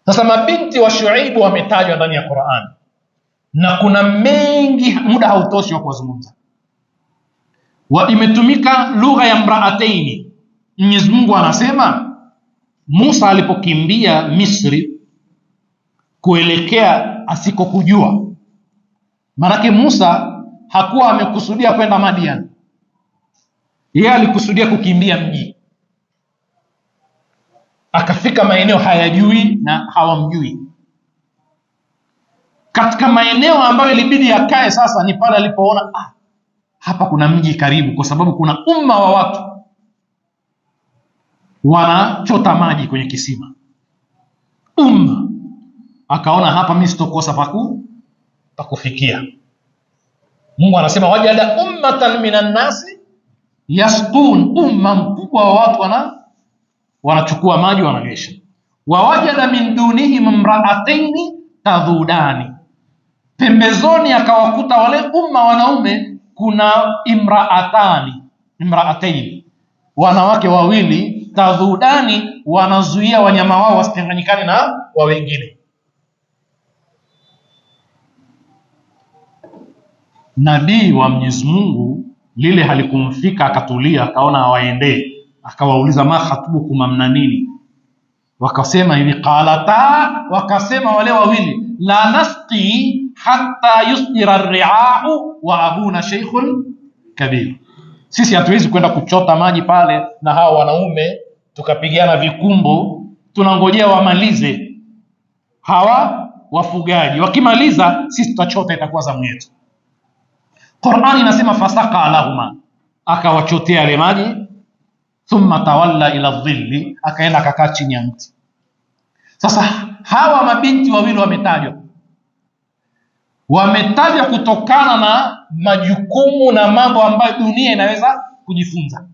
Sasa mabinti wa Shuaibu wametajwa ndani ya Qur'an, na kuna mengi, muda hautoshi wa kuzungumza. Imetumika lugha ya mraataini. Mwenyezi Mungu anasema Musa alipokimbia Misri kuelekea asikokujua, maanake Musa hakuwa amekusudia kwenda Madian, yeye alikusudia kukimbia mji. Akafika maeneo hayajui na hawamjui. Katika maeneo ambayo ilibidi yakae sasa ni pale alipoona hapa kuna mji karibu, kwa sababu kuna umma wa watu wanachota maji kwenye kisima. Akaona hapa mimi sitokosa pakufikia. Mungu anasema wajada ummatan minan nasi yasqun, umma mkubwa wa watu wanachukua maji wananywesha. Wa wajada min dunihim imra'ataini tadhudani, pembezoni akawakuta wale umma wanaume kuna imra'ataini, wanawake wawili, tadhudani, wanazuia wanyama wao wasitanganyikane na wa wengine. Nabii wa Mwenyezi Mungu lile halikumfika, akatulia, akaona hawaendee, akawauliza ma khatubukum, mna nini? Wakasema hivi, qalata, wakasema wale wawili, la nasqi hatta yusdira ar-ri'a'u wa abuna shaykhun kabir, sisi hatuwezi kwenda kuchota maji pale na hao wanaume tukapigana vikumbo, tunangojea wamalize hawa wafugaji, wakimaliza sisi tutachota, itakuwa zamu yetu. Qur'ani inasema fasaqa lahuma, akawachotea yale maji, thumma tawalla ila dhilli, akaenda akakaa chini ya mti. Sasa hawa mabinti wawili wametajwa kutokana na majukumu na mambo ambayo dunia inaweza kujifunza.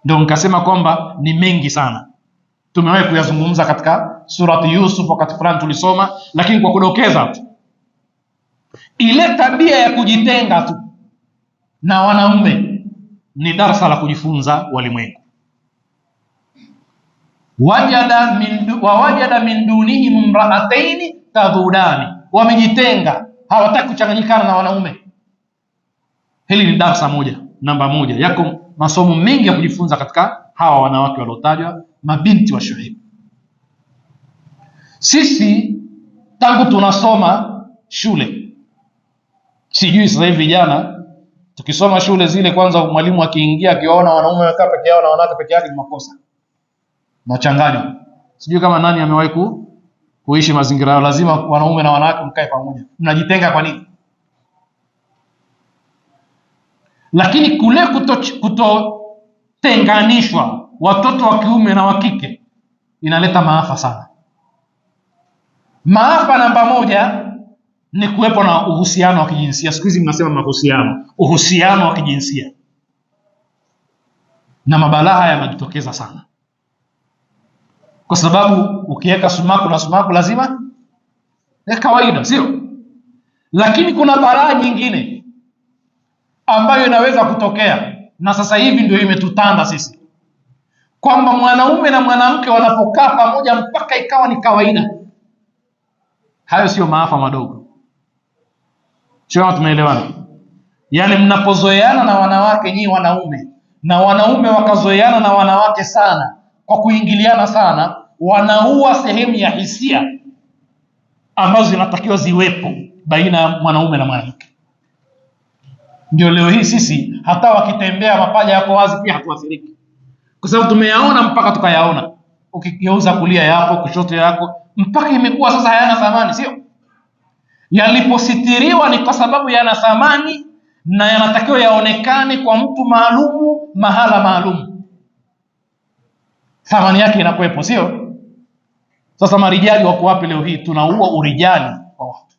Ndio nikasema kwamba ni mengi sana, tumewahi kuyazungumza katika surati Yusuf, wakati fulani tulisoma, lakini kwa kudokeza tu, ile tabia ya kujitenga tu na wanaume ni darasa la kujifunza walimwengu. Wajada min dunihim imra'ataini tadhudani, wamejitenga, hawataki kuchanganyikana na wanaume. Hili ni darasa moja, namba moja. Yako masomo mengi ya kujifunza katika hawa wanawake waliotajwa, mabinti wa Shuaib. Sisi tangu tunasoma shule, sijui sasa hivi vijana tukisoma shule zile, kwanza mwalimu akiingia akiwaona wanaume wamekaa peke yao na wanawake peke yake ni makosa, machanganya. Sijui kama nani amewahi kuishi mazingira hayo. Lazima wanaume na wanawake mkae pamoja. Mnajitenga kwa nini? Lakini kule kutotenganishwa watoto wa kiume na wa kike inaleta maafa sana. Maafa namba moja ni kuwepo na uhusiano wa kijinsia. Siku hizi mnasema mahusiano, uhusiano wa kijinsia, na mabalaa yanajitokeza sana, kwa sababu ukiweka sumaku na sumaku lazima ni kawaida, sio? Lakini kuna balaa nyingine ambayo inaweza kutokea, na sasa hivi ndio imetutanda sisi, kwamba mwanaume na mwanamke wanapokaa pamoja mpaka ikawa ni kawaida. Hayo sio maafa madogo. Sio, tumeelewana? Yaani mnapozoeana na wanawake nyinyi wanaume, na wanaume wakazoeana na wanawake sana, kwa kuingiliana sana, wanaua sehemu ya hisia ambazo zinatakiwa ziwepo baina ya mwanaume na mwanamke. Ndio leo hii sisi hata wakitembea mapaja yako wazi pia hatuathiriki, kwa sababu tumeyaona mpaka tukayaona. Ukigeuza kulia yako kushoto yako, mpaka imekuwa sasa hayana thamani, sio? Yalipositiriwa ni kwa sababu yana thamani na yanatakiwa yaonekane kwa mtu maalumu mahala maalumu, thamani yake inakuwepo, sio? Sasa marijali wako wapi leo hii? Tunaua urijali kwa watu.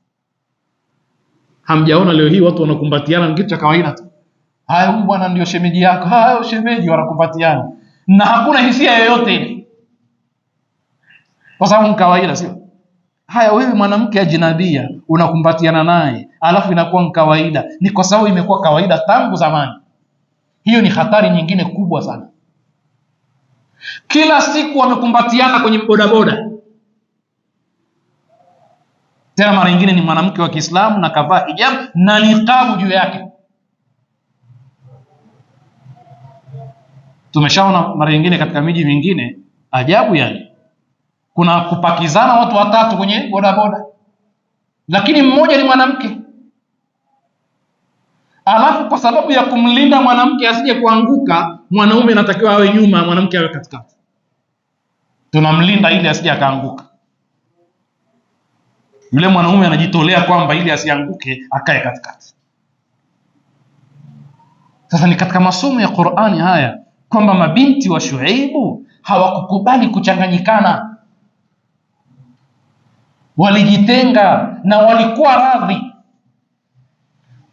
Hamjaona leo hii watu wanakumbatiana ni kitu cha kawaida tu? Haya, huyu bwana ndio shemeji yako, haya shemeji, wanakumbatiana na hakuna hisia yoyote ile, kwa sababu ni kawaida, sio? Haya, wewe mwanamke ajnabia unakumbatiana naye alafu inakuwa kawaida, ni kwa sababu imekuwa kawaida tangu zamani. Hiyo ni hatari nyingine kubwa sana. Kila siku wamekumbatiana kwenye bodaboda, Tena mara nyingine ni mwanamke wa Kiislamu na kavaa hijab na niqabu juu yake. Tumeshaona mara nyingine katika miji mingine ajabu, yani kuna kupakizana watu watatu kwenye bodaboda, lakini mmoja ni mwanamke. Alafu kwa sababu ya kumlinda mwanamke asije kuanguka, mwanaume anatakiwa awe nyuma, mwanamke awe katikati. Tunamlinda ili asije akaanguka. Yule mwanaume anajitolea kwamba ili asianguke akae katikati. Sasa ni katika masomo ya Qur'ani haya kwamba mabinti wa Shuaibu hawakukubali kuchanganyikana, walijitenga na walikuwa radhi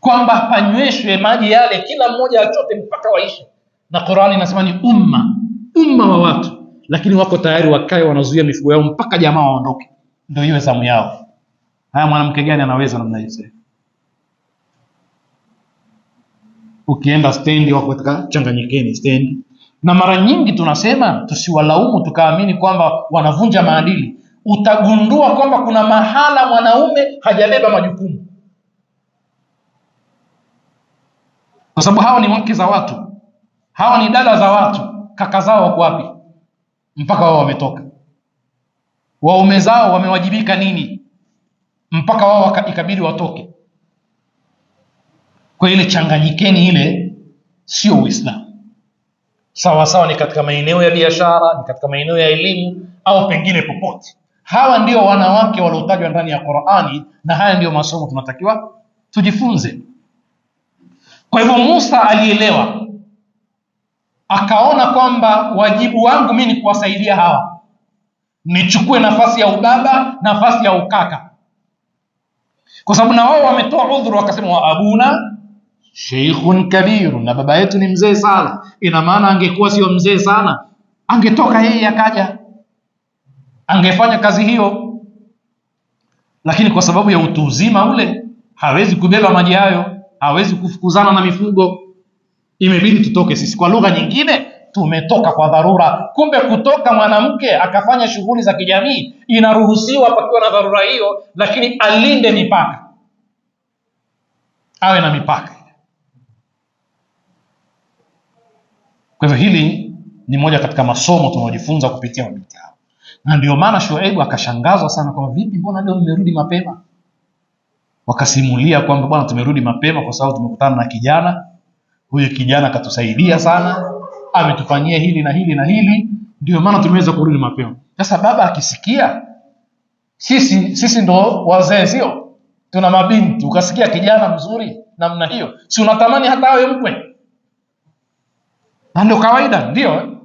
kwamba panyweshwe maji yale, kila mmoja achote mpaka waishe. Na Qur'ani inasema ni umma wa watu, lakini wako tayari wakae wanazuia mifugo yao mpaka jamaa waondoke ndio iwe zamu yao. Haya, mwanamke gani anaweza namna hiyo? Ukienda stendi wako katika changanyikeni stendi. Na mara nyingi tunasema tusiwalaumu tukaamini kwamba wanavunja maadili. Utagundua kwamba kuna mahala mwanaume hajabeba majukumu, kwa sababu hawa ni wake za watu, hawa ni dada za watu. Kaka zao wako wapi mpaka wao wametoka? Waume zao wamewajibika nini mpaka wao ikabidi watoke? Kwa ile changanyikeni ile sio Uislamu. Sawa sawa ni katika maeneo ya biashara, ni katika maeneo ya elimu au pengine popote. Hawa ndio wanawake waliotajwa ndani ya Qur'ani, na haya ndio masomo tunatakiwa tujifunze. Kwa hivyo Musa alielewa, akaona kwamba wajibu wangu mimi ni kuwasaidia hawa, nichukue nafasi ya ubaba, nafasi ya ukaka, kwa sababu na wao wametoa udhuru, wakasema wa abuna sheikhun kabir, na baba yetu ni mzee sana. Ina maana angekuwa sio mzee sana, angetoka yeye akaja angefanya kazi hiyo, lakini kwa sababu ya utu uzima ule hawezi kubeba maji hayo, hawezi kufukuzana na mifugo, imebidi tutoke sisi. Kwa lugha nyingine, tumetoka kwa dharura. Kumbe kutoka mwanamke akafanya shughuli za kijamii inaruhusiwa pakiwa na dharura hiyo, lakini alinde mipaka, awe na mipaka. Kwa hivyo hili ni moja katika masomo tunaojifunza kupitia mabinti hao, na ndio maana Shuaibu akashangazwa sana kwamba vipi, mbona leo mmerudi mapema? Wakasimulia kwamba bwana, tumerudi mapema kwa sababu tumekutana na kijana. Huyu kijana katusaidia sana, ametufanyia hili na hili na hili, ndio maana tumeweza kurudi mapema. Sasa baba akisikia, sisi ndo wazee, sio? Tuna mabinti, ukasikia kijana mzuri namna hiyo, si unatamani hata awe mkwe? Na ndio kawaida, ndio,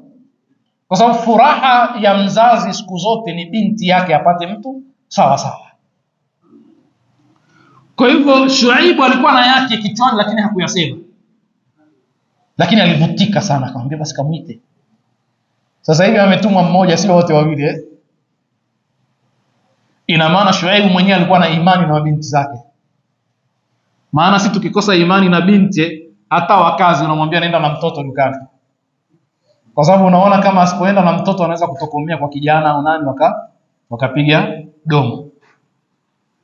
kwa sababu furaha ya mzazi siku zote ni binti yake apate mtu sawa sawa. Kwa hivyo Shuaibu alikuwa na yake kichwani, lakini hakuyasema, lakini alivutika sana, akamwambia basi kamuite. Sasa hivi ametumwa mmoja, sio wote wawili. Ina maana Shuaibu mwenyewe alikuwa na imani na mabinti zake. Maana si tukikosa imani na binti, hata wakazi unamwambia nenda na mtoto dukani, kwa sababu unaona kama asipoenda na mtoto anaweza kutokomea kwa kijana au nani, wakapiga domo.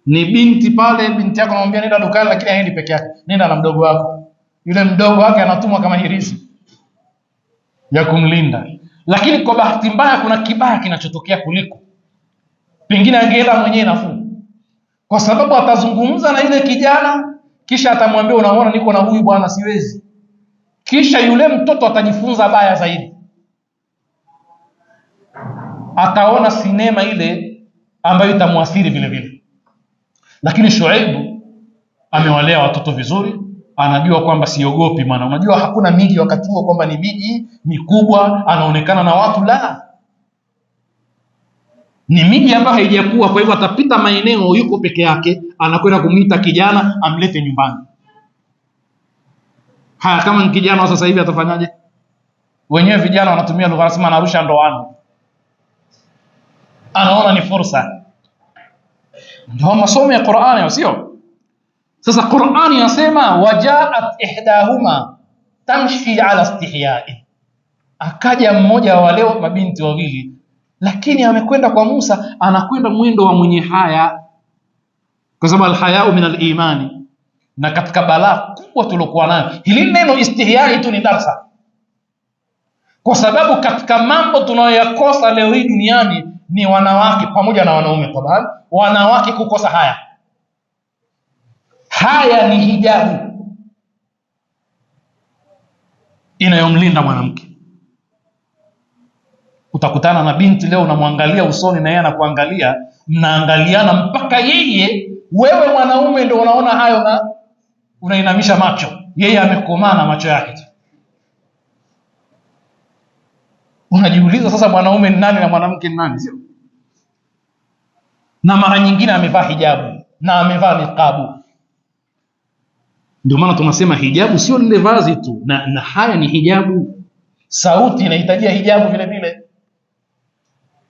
Ni binti pale, binti yako anamwambia nenda dukani, lakini haendi peke yake, nenda na mdogo wako. Yule mdogo wake anatumwa kama hirizi ya kumlinda. Lakini kwa bahati mbaya kuna kibaya kinachotokea kuliko pengine angeenda mwenyewe nafuu, kwa sababu atazungumza na yule kijana, kisha atamwambia unaona niko na huyu bwana siwezi, kisha yule mtoto atajifunza baya zaidi, ataona sinema ile ambayo itamuathiri vile vile. Lakini Shuaibu amewalea watoto vizuri, anajua kwamba siogopi. Maana unajua hakuna miji wakati huo kwamba ni miji mikubwa anaonekana na watu, la, ni miji ambayo haijakuwa. Kwa hivyo atapita maeneo yuko peke yake, anakwenda kumuita kijana amlete nyumbani. Haya, kama ni kijana sasa hivi atafanyaje? Wenyewe vijana wanatumia lugha, wanasema anarusha ndoano, anaona ni fursa. Ndio masomo ya Qur'ani, sio? Sasa Qur'ani inasema wajaat ihdahuma tamshi ala istihyai, akaja mmoja wa wale mabinti wawili, lakini amekwenda kwa Musa, anakwenda mwendo wa mwenye haya. kwa sababu alhayau min alimani. Na katika balaa kubwa tulokuwa nayo, hili neno istihyai tu ni darsa, kwa sababu katika mambo tunayoyakosa leo hii duniani ni wanawake pamoja na wanaume. Tabani wanawake kukosa haya. Haya ni hijabu inayomlinda mwanamke. Utakutana na binti leo, unamwangalia usoni na yeye anakuangalia, mnaangaliana mpaka wewe mwanaume ndio unaona hayo na unainamisha macho, yeye amekomana macho yake. Unajiuliza sasa, mwanaume ni nani na mwanamke ni nani? Sio? Na mara nyingine amevaa hijabu na amevaa niqabu. Ndio maana tunasema hijabu sio lile vazi tu, na haya ni hijabu. Sauti inahitajia hijabu vile vile.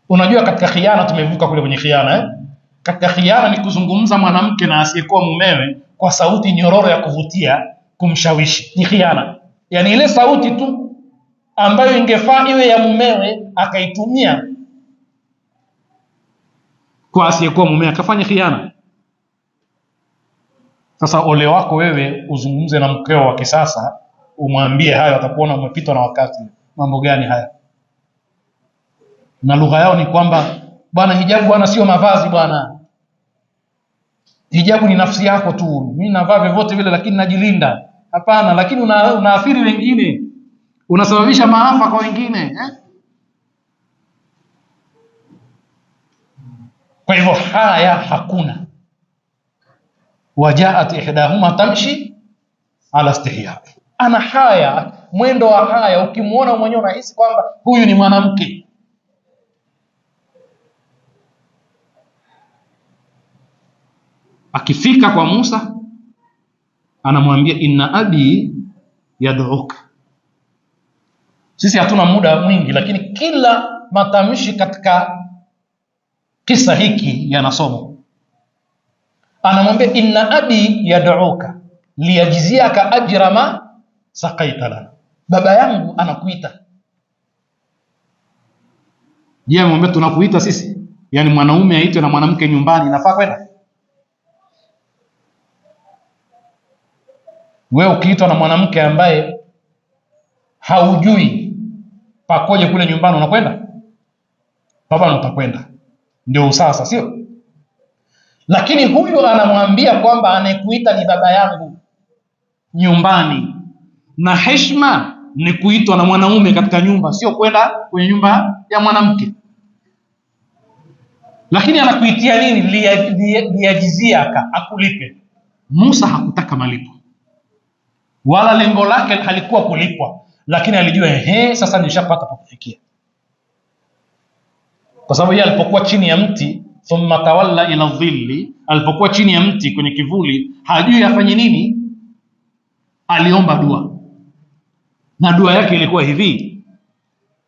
Unajua katika khiana, tumevuka kule kwenye khiana Katika khiana ni kuzungumza mwanamke na asiyekuwa mumewe kwa sauti nyororo ya kuvutia, kumshawishi. Ni khiana. Yani ile sauti tu ambayo ingefaa iwe ya mumewe akaitumia kwa asiyekuwa mumewe, akafanya khiana. Sasa ole wako wewe uzungumze na mkeo wa kisasa, umwambie hayo, atakuona umepitwa na wakati. Mambo gani haya? Na lugha yao ni kwamba bwana, hijabu bwana sio mavazi bwana, hijabu ni nafsi yako tu, mimi navaa vyovyote vile lakini najilinda. Hapana, lakini unaathiri wengine, unasababisha maafa kwa wengine Kwa hivyo haya hakuna. Wajaat ihdahuma tamshi ala istihya, ana haya, mwendo wa haya. Ukimuona mwenyewe unahisi kwamba huyu ni mwanamke. Akifika kwa Musa anamwambia inna abi yad'uka. Sisi hatuna muda mwingi, lakini kila matamshi katika kisa hiki yanasoma. Anamwambia inna abi yad'uka liyajziaka ajra ma saqaita lana, baba yangu anakuita. Je, mwambie tunakuita sisi? Yani mwanaume aitwe na mwanamke nyumbani, inafaa kwenda? Wewe ukiitwa na mwanamke ambaye haujui pakoje kule nyumbani, unakwenda? Baba utakwenda, ndio usasa, sio? Lakini huyu anamwambia kwamba anayekuita ni baba yangu nyumbani, na heshima ni kuitwa na mwanaume katika nyumba, sio kwenda kwenye nyumba ya mwanamke. Lakini anakuitia nini? Liyajiziaka, akulipe. Musa hakutaka malipo, wala lengo lake halikuwa kulipwa, lakini alijua sasa nishapata pa kufikia. Kwa sababu yeye alipokuwa chini ya mti, thumma tawalla ila dhilli, alipokuwa chini ya mti kwenye kivuli, hajui afanye nini, aliomba dua. Na dua yake ilikuwa hivi: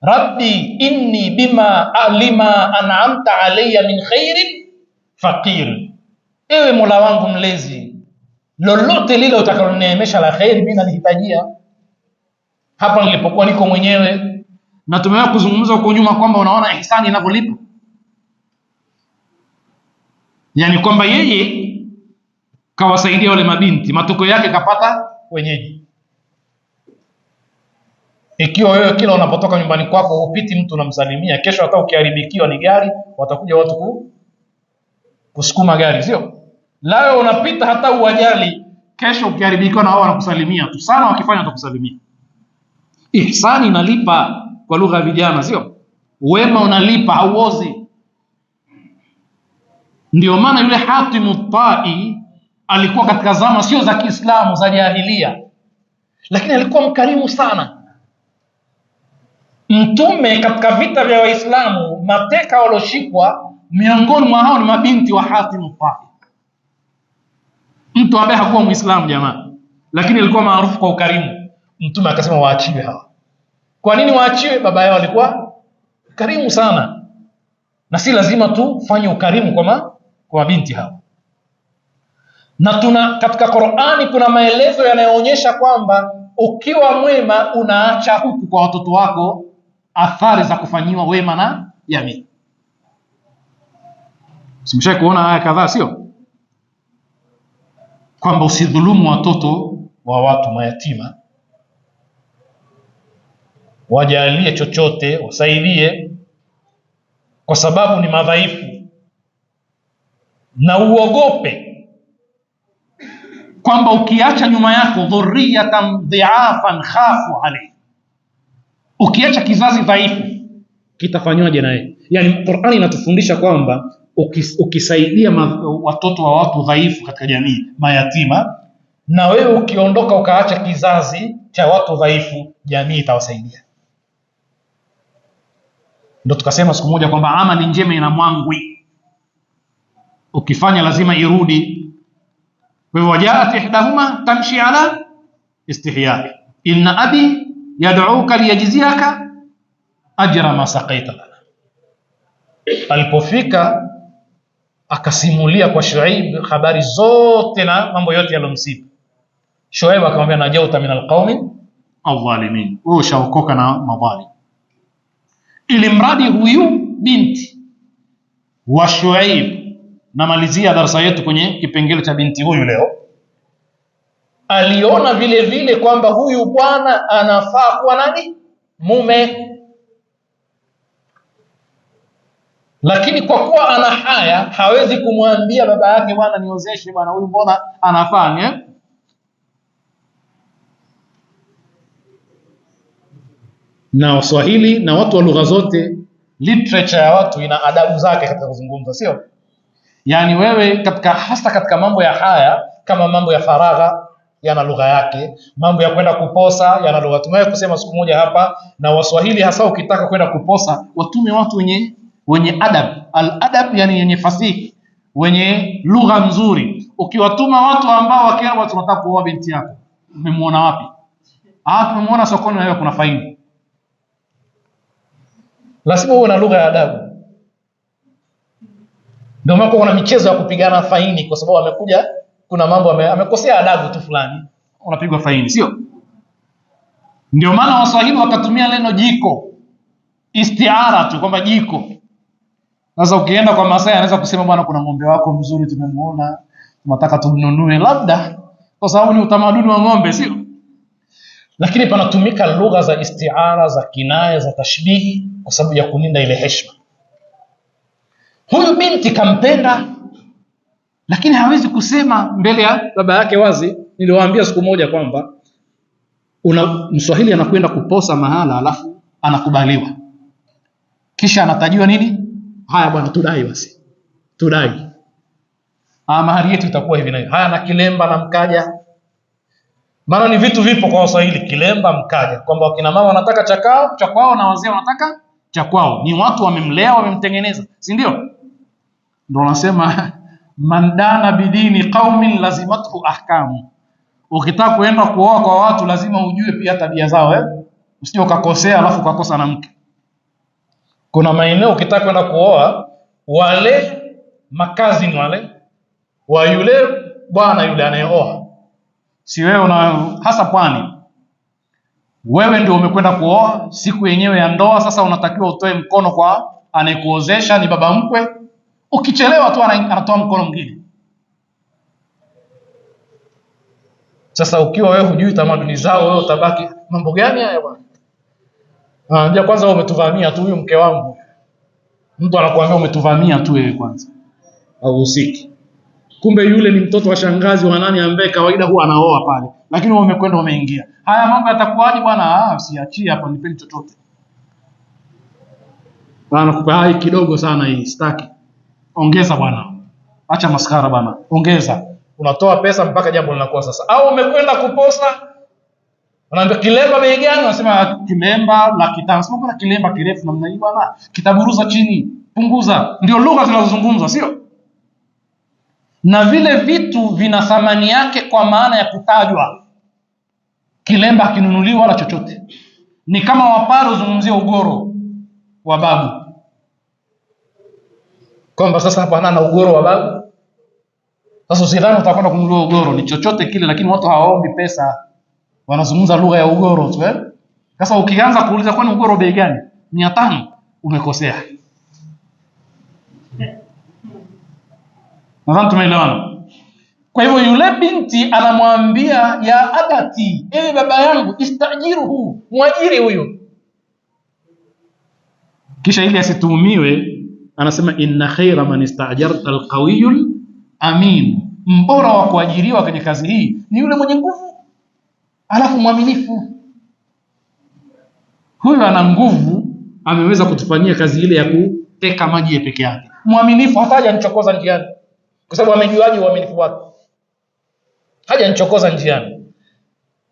Rabbi inni bima alima an'amta alayya min khairin faqir, ewe Mola wangu mlezi, lolote lile utakalonineemesha la khairi mimi nalihitajia. Hapa nilipokuwa niko mwenyewe, na tumewahi kuzungumza huko nyuma kwamba unaona ihsani inavyolipa. Yani kwamba yeye kawasaidia wale mabinti, matokeo yake kapata wenyeji. Ikiwa wewe kila unapotoka nyumbani kwako upiti mtu unamsalimia, kesho hata ukiharibikiwa ni gari, watakuja watu kusukuma gari, sio? Leo unapita hata uwajali, kesho ukiharibikiwa na wao wanakusalimia tu sana, wakifanya watakusalimia. Ihsani inalipa kwa lugha ya vijana, sio? Wema unalipa, hauozi. Ndio maana yule Hatimu Tai alikuwa katika zama sio za Kiislamu, za jahilia, lakini alikuwa mkarimu sana. Mtume katika vita vya Waislamu, mateka walioshikwa miongoni mwa hao ni mabinti wa Hatimu Tai, mtu ambaye hakuwa Muislamu jamaa, lakini alikuwa maarufu kwa ukarimu. Mtume akasema waachiwe hawa. Kwa nini waachiwe? Baba yao alikuwa karimu sana, na si lazima tu fanye ukarimu kwa mabinti hao. Na katika Qur'ani kuna maelezo yanayoonyesha kwamba ukiwa mwema unaacha huku kwa watoto wako athari za kufanyiwa wema na jamii. Simshaye kuona haya kadhaa, sio? kwamba usidhulumu watoto wa watu mayatima, wajalie chochote, wasaidie, kwa sababu ni madhaifu, na uogope kwamba ukiacha nyuma yako dhurriyatan dhi'afan khafu alayhi, ukiacha kizazi dhaifu kitafanywaje naye. Yani Qur'ani inatufundisha kwamba ukisaidia watoto wa watu dhaifu katika jamii, mayatima, na wewe ukiondoka ukaacha kizazi cha watu dhaifu, jamii itawasaidia. Ndio tukasema siku moja kwamba amali njema ina mwangwi, ukifanya lazima irudi. Kwa hivyo wajaat ihdahuma tamshi ala istihya, inna abi yad'uka liyajziyaka ajra ma saqaita lana. Alipofika akasimulia kwa Shuaib habari zote na mambo yote yalomsibu. Shuaib akamwambia, najauta min alqaumi adh-dhalimin, wewe ushaokoka na madhalim. Ili mradi huyu binti wa Shuaib, namalizia darasa yetu kwenye kipengele cha binti huyu leo, aliona vile vile kwamba huyu bwana anafaa kuwa nani? Mume. Lakini kwa kuwa ana haya, hawezi kumwambia baba yake, bwana niozeshe bwana, huyu mbona anafaa. Na Waswahili na watu wa lugha zote, literature ya watu ina adabu zake katika kuzungumza, sio? Yani wewe hasa katika mambo ya haya, kama mambo ya faragha yana lugha yake, mambo ya kwenda kuposa yana lugha. Tumewahi kusema siku moja hapa, na Waswahili hasa ukitaka kwenda kuposa, watume watu wenye adab. Al-adab yani yenye fasihi, wenye lugha nzuri. Ukiwatuma watu ambao wakiwa tunataka kuoa binti yako, umemuona wapi? Tumemuona sokoni, na wewe kuna faini. Lazima uwe na lugha ya adabu. Ndio maana kuna michezo ya kupigana faini, kwa sababu amekuja, kuna mambo amekosea adabu tu fulani, unapigwa faini, sio? Ndio maana Waswahili wakatumia neno jiko, istiara tu, kwamba jiko. Sasa ukienda kwa Masai anaweza kusema, bwana kuna ng'ombe wako mzuri tumemuona, tunataka tumnunue, labda kwa sababu ni utamaduni wa ng'ombe, sio? Lakini panatumika lugha za istiara, za kinaya, za tashbihi, kwa sababu ya kulinda ile heshima. Huyu binti kampenda, lakini hawezi kusema mbele ya baba yake wazi. Niliwaambia siku moja kwamba Mswahili anakwenda kuposa mahala, alafu anakubaliwa, kisha anatajiwa nini? Haya bwana, tudai basi, tudai. Mahari yetu itakuwa hivi na hivi. Haya, na kilemba na mkaja. Maana ni vitu vipo kwa Waswahili, kilemba, mkaja, kwamba wakina mama wanataka cha kwao na wazee wanataka cha kwao. Ni watu wamemlea, wamemtengeneza, si ndio? Ndio wanasema mandana bidini qaumin lazimathu ahkamu. Ukitaka kuenda kuoa kwa watu lazima ujue pia tabia zao, usije ukakosea alafu ukakosa na mke. Kuna maeneo ukitaka kwenda kuoa, wale makazi ni wale wa yule bwana yule anayeoa, si wewe. Hasa pwani, wewe ndio umekwenda kuoa, siku yenyewe ya ndoa sasa unatakiwa utoe mkono kwa anayekuozesha, ni baba mkwe. Ukichelewa tu anatoa mkono mwingine. Sasa ukiwa wewe hujui tamaduni zao, wewe utabaki mambo gani haya bwana? Ndio kwanza umetuvamia tu, huyu mke wangu. Mtu anakuambia umetuvamia tu wewe kwanza, au usiki. Kumbe yule ni mtoto wa shangazi wa nani ambaye kawaida huwa anaoa pale, lakini wewe umekwenda umeingia. Haya mambo yatakuwaje bwana? Usiachie hapa, nipeni chochote bwana, kupa hai kidogo sana hii, sitaki. Ongeza bwana, acha maskara bwana, ongeza. Unatoa pesa mpaka jambo linakuwa sasa. Au umekwenda kuposa, unaambia kilemba bei gani? Unasema kilemba $500. Sema kuna kilemba kirefu namna hii bwana, kitaburuza chini, punguza. Ndio lugha zinazozungumzwa, sio? Na vile vitu vina thamani yake kwa maana ya kutajwa. Kilemba hakinunuliwa wala chochote. Ni kama Wapare uzungumzia ugoro wa babu, kwamba sasa hapa ana ugoro wa babu. Sasa usidhani utakwenda kununua ugoro, ni chochote kile, lakini watu hawaombi pesa, wanazungumza lugha ya ugoro tu. Sasa ukianza kuuliza kwani ugoro bei gani? 500, umekosea. Nadhani tumeelewana. Kwa hivyo yule binti anamwambia ya abati, ewe baba yangu, istajiruhu, mwajiri huyu. Kisha ili asituhumiwe anasema inna khaira man istajarta alqawiyul amin, mbora wa kuajiriwa kwenye kazi hii ni yule mwenye nguvu alafu mwaminifu. Huyu ana nguvu, ameweza kutufanyia kazi ile ya kuteka maji peke yake. Mwaminifu, hata hajanichokoza njiani, kwa sababu amejuaje uaminifu wake? Hajanichokoza njiani.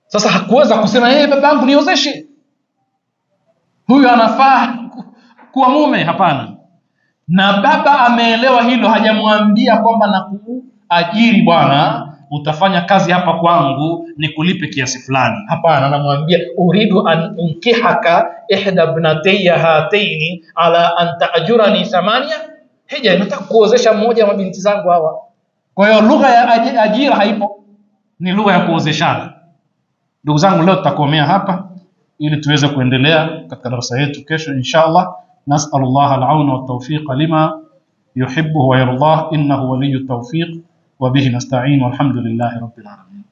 Sasa hakuweza kusema babangu niozeshe, huyu anafaa kuwa mume. Hapana. Na baba ameelewa hilo, hajamwambia kwamba nakuajiri bwana, utafanya kazi hapa kwangu nikulipe kiasi fulani. Hapana, anamwambia uridu an unkihaka ihda ibnatayya hataini ala an ta'jurani thamania hija, nataka kuozesha mmoja wa binti zangu hawa. Kwa hiyo lugha ya ajira haipo, ni lugha ya kuozeshana. Ndugu zangu, leo tutakomea hapa ili tuweze kuendelea katika darasa yetu kesho inshallah. Nas'alullah al-auna wa tawfiq lima yuhibbu wa yardah, innahu waliyyu tawfiq wa bihi nasta'in walhamdulillahi rabbil alamin.